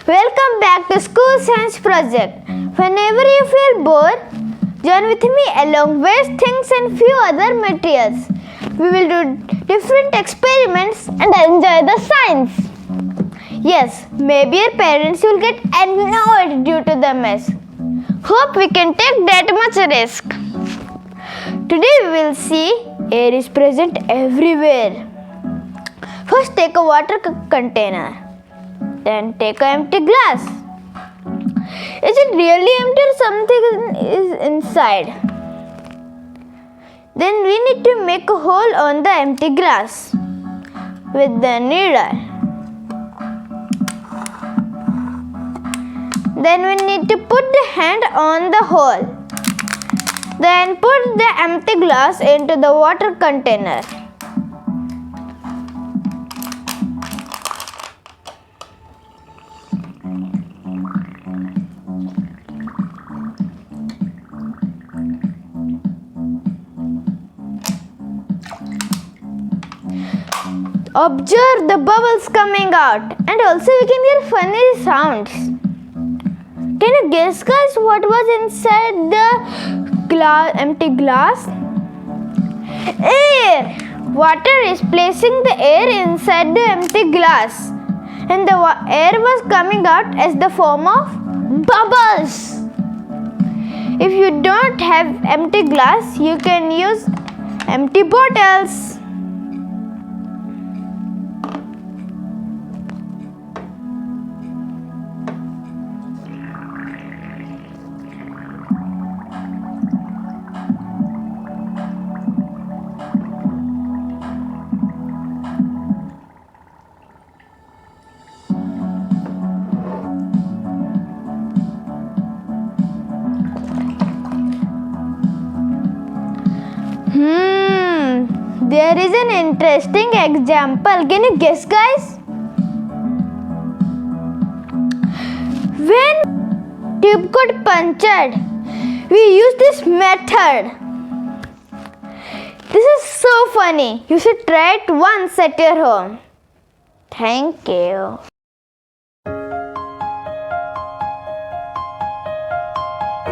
Welcome back to School Science Project. Whenever you feel bored, join with me along waste things and few other materials. We will do different experiments and enjoy the science. Yes, maybe your parents will get annoyed due to the mess. Hope we can take that much risk. Today we will see air is present everywhere. First take a water container. Then take an empty glass. Is it really empty or something is inside? Then we need to make a hole on the empty glass with the needle. Then we need to put the hand on the hole. Then put the empty glass into the water container. Observe the bubbles coming out, and also we can hear funny sounds. Can you guess, guys, what was inside the empty glass? Air! Water is placing the air inside the empty glass, and the air was coming out as the form of bubbles. If you don't have empty glass, you can use empty bottles. There is an interesting example. Can you guess, guys? When tube got punctured, we use this method. This is so funny. You should try it once at your home. Thank you.